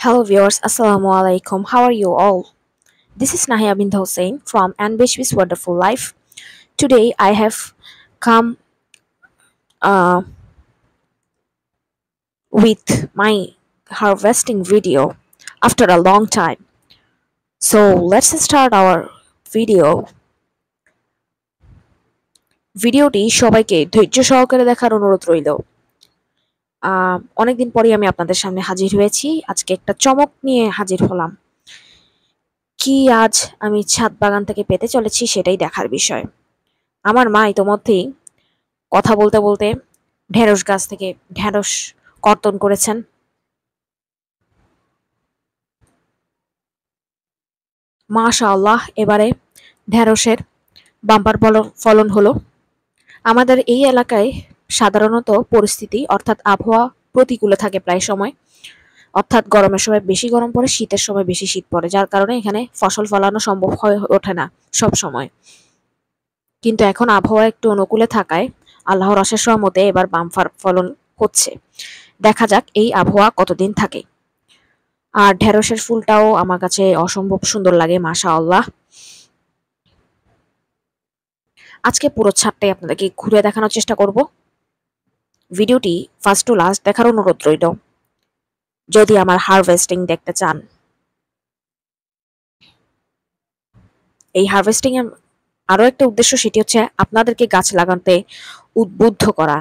Hello viewers, Assalamu alaikum. How are you all? This is Nahia bint Hossein from Ambitious Wonderful Life. Today I have come uh, with my harvesting video after a long time. So let's start our video. ভিডিওটি সবাইকে ধৈর্য সহকারে দেখার অনুরোধ রইল। অনেকদিন পরে আমি আপনাদের সামনে হাজির হয়েছি। আজকে একটা চমক নিয়ে হাজির হলাম। কি আজ আমি ছাদ বাগান থেকে পেতে চলেছি সেটাই দেখার বিষয়। আমার মা ইতোমধ্যেই কথা বলতে বলতে ঢেঁড়স গাছ থেকে ঢেঁড়স কর্তন করেছেন। মাশাআল্লাহ, এবারে ঢেঁড়সের বাম্পার ফলন হলো। আমাদের এই এলাকায় সাধারণত পরিস্থিতি অর্থাৎ আবহাওয়া প্রতিকূলে থাকে প্রায় সময়, অর্থাৎ গরমের সময় বেশি গরম পড়ে, শীতের সময় বেশি শীত পড়ে, যার কারণে এখানে ফসল ফলানো সম্ভব হয়ে ওঠে না সব সময়। কিন্তু এখন আবহাওয়া একটু অনুকূলে থাকায় আল্লাহর অশেষ রহমতে এবার বাম্পার ফলন হচ্ছে। দেখা যাক এই আবহাওয়া কতদিন থাকে। আর ঢেঁড়সের ফুলটাও আমার কাছে অসম্ভব সুন্দর লাগে, মাশাআল্লাহ। আজকে পুরো ছাদটাই আপনাদেরকে ঘুরে দেখানোর চেষ্টা করব। ভিডিওটি ফার্স্ট টু লাস্ট দেখার অনুরোধ রইল যদি আমার হারভেস্টিং দেখতে চান। এই হারভেস্টিং এর আরো একটা উদ্দেশ্য, সেটি হচ্ছে আপনাদেরকে গাছ লাগাতে উদ্বুদ্ধ করা।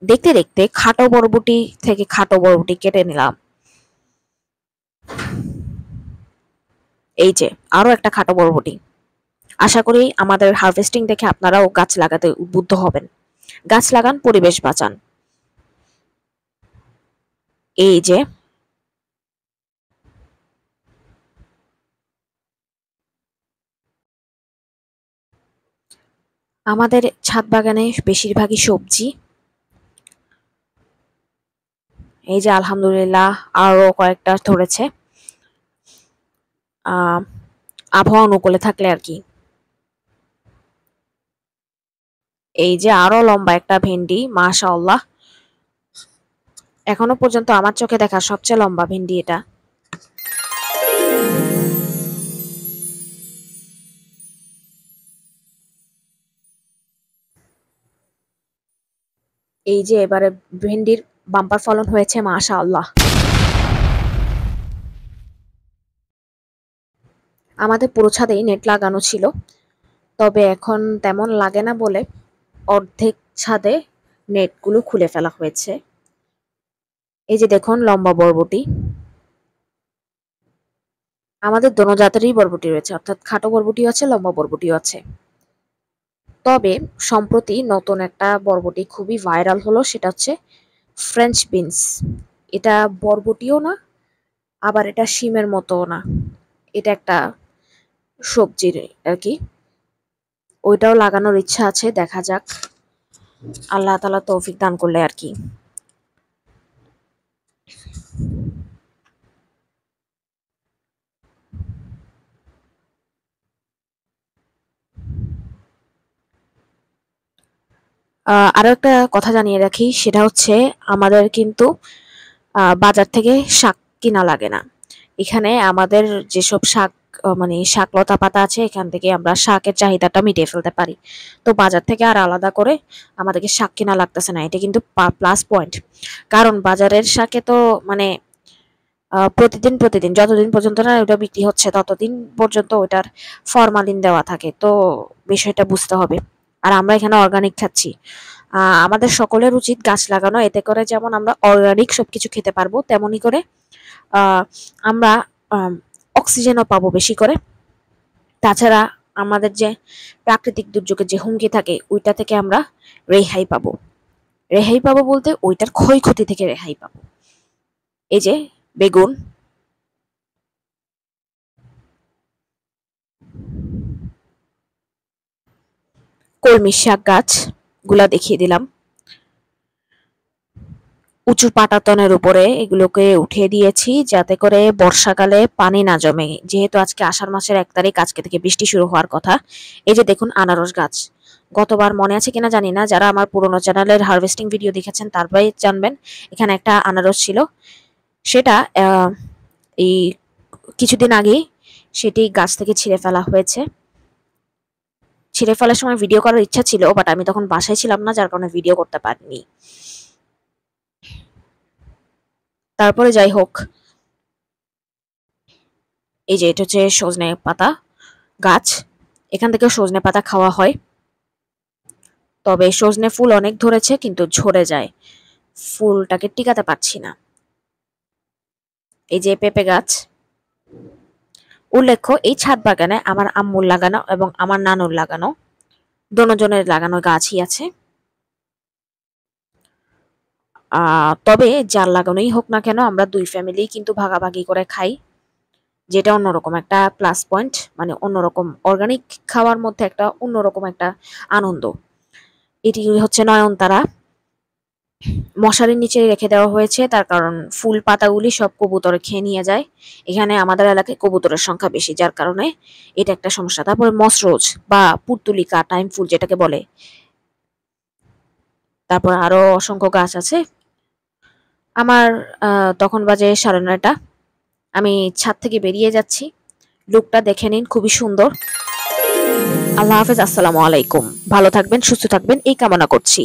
দেখতে দেখতে খাটো বরবটি থেকে খাটো বরবটি কেটে নিলাম। এই যে আরো একটা খাটো বরবটি। আশা করি আমাদের হারভেস্টিং দেখে আপনারাও গাছ লাগাতে উদ্বুদ্ধ হবেন। গাছ লাগান, পরিবেশ বাঁচান। এই যে আমাদের ছাদ বাগানে বেশিরভাগই সবজি। এই যে আলহামদুলিল্লাহ আরো কয়েকটা ধরেছে, আবহাওয়া অনুকূলে থাকলে আর কি। এই যে আরো লম্বা একটা ভেন্ডি, মাশাআল্লাহ, এখনো পর্যন্ত আমার চোখে দেখা সবচেয়ে লম্বা ভেন্ডি এটা। এই যে এবারে ভেন্ডির বাম্পার ফলন হয়েছে, মাশাআল্লাহ। আমাদের পুরো ছাদেই নেট লাগানো ছিল, তবে এখন তেমন লাগে না বলে অর্ধেক ছাদে নেটগুলো খুলে ফেলা হয়েছে। এই যে দেখুন লম্বা বরবটি। আমাদের দোনো জাতেরই বরবটি রয়েছে, অর্থাৎ খাটো বরবটিও আছে, লম্বা বরবটিও আছে। তবে সম্প্রতি নতুন একটা বরবটি খুবই ভাইরাল হলো, সেটা হচ্ছে ফ্রেঞ্চ বিনস। এটা বরবটিও না, আবার এটা শিমের মতোও না, এটা একটা সবজির আর কি। ওইটাও লাগানোর ইচ্ছা আছে, দেখা যাক আল্লাহ তাআলা তৌফিক দান করলে আর কি। আরো একটা কথা জানিয়ে রাখি, সেটা হচ্ছে আমাদের কিন্তু বাজার থেকে শাক কিনা লাগে না। এখানে আমাদের যেসব শাক মানে শাক লতা পাতা আছে, এখান থেকে আমরা শাকের চাহিদাটা মিটিয়ে ফেলতে পারি। তো বাজার থেকে আর আলাদা করে আমাদেরকে শাক কিনা লাগতেছে না, এটা কিন্তু প্লাস পয়েন্ট। কারণ বাজারের শাকে তো মানে প্রতিদিন প্রতিদিন যতদিন পর্যন্ত না ওটা বিক্রি হচ্ছে ততদিন পর্যন্ত ওটার ফরমালিন দেওয়া থাকে, তো বিষয়টা বুঝতে হবে। আর আমরা এখানে অর্গানিক খাচ্ছি। আমাদের সকলের উচিত গাছ লাগানো, এতে করে যেমন আমরা অর্গানিক সবকিছু খেতে পারবো, তেমনি করে আমরা অক্সিজেনও পাবো বেশি করে। তাছাড়া আমাদের যে প্রাকৃতিক দুর্যোগের যে হুমকি থাকে ওইটা থেকে আমরা রেহাই পাবো। রেহাই পাবো বলতে ওইটার ক্ষয়ক্ষতি থেকে রেহাই পাবো। এই যে বেগুন, কলমি শাক গাছ গুলা দেখিয়ে দিলাম। উঁচু পাটাতনের উপরে এগুলোকে উঠিয়ে দিয়েছি যাতে করে বর্ষাকালে পানি না জমে, যেহেতু আজকে আষাঢ় মাসের 1 তারিখ, আজকে থেকে বৃষ্টি শুরু হওয়ার কথা। এই যে দেখুন আনারস গাছ, গতবার মনে আছে কিনা জানি না, যারা আমার পুরোনো চ্যানেলের হারভেস্টিং ভিডিও দেখেছেন তারপরে জানবেন। এখানে একটা আনারস ছিল, সেটা এই কিছুদিন আগেই সেটি গাছ থেকে ছিঁড়ে ফেলা হয়েছে। ছিঁড়ে ফেলার সময় ভিডিও করার ইচ্ছা ছিল, বাট আমি তখন বাসায় ছিলাম না, যার কারণে ভিডিও করতে পারিনি। তারপরে যাই হোক, এই যে এটা হচ্ছে সজনে পাতা গাছ, এখান থেকে সজনে পাতা খাওয়া হয়। তবে সজনে ফুল অনেক ধরেছে কিন্তু ঝরে যায়, ফুলটাকে টিকাতে পারছি না। এই যে পেঁপে গাছ, উল্লেখ্য এই ছাদ বাগানে আমার আম্মুর লাগানো এবং আমার নানুর লাগানো, দোনোজনের লাগানো গাছই আছে। তবে যার লাগানোই হোক না কেন, আমরা দুই ফ্যামিলি কিন্তু ভাগাভাগি করে খাই, যেটা অন্যরকম একটা প্লাস পয়েন্ট, মানে অন্যরকম অর্গানিক খাওয়ার মধ্যে একটা অন্যরকম একটা আনন্দ। এটি হচ্ছে নয়নতারা, মশারির নিচে রেখে দেওয়া হয়েছে, তার কারণ ফুল পাতাগুলি সব কবুতর খেয়ে নিয়ে যায়। এখানে আমাদের এলাকায় কবুতরের সংখ্যা বেশি, যার কারণে এটা একটা সমস্যা। তারপরে মসরোজ বা পুর্তুলিকা টাইম ফুল যেটাকে বলে, তারপর আরো অসংখ্য গাছ আছে। আমার তখন বাজে 9:30, আমি ছাদ থেকে বেরিয়ে যাচ্ছি। লুকটা দেখে নিন, খুবই সুন্দর। আল্লাহ হাফেজ, আসসালামু আলাইকুম। ভালো থাকবেন, সুস্থ থাকবেন এই কামনা করছি।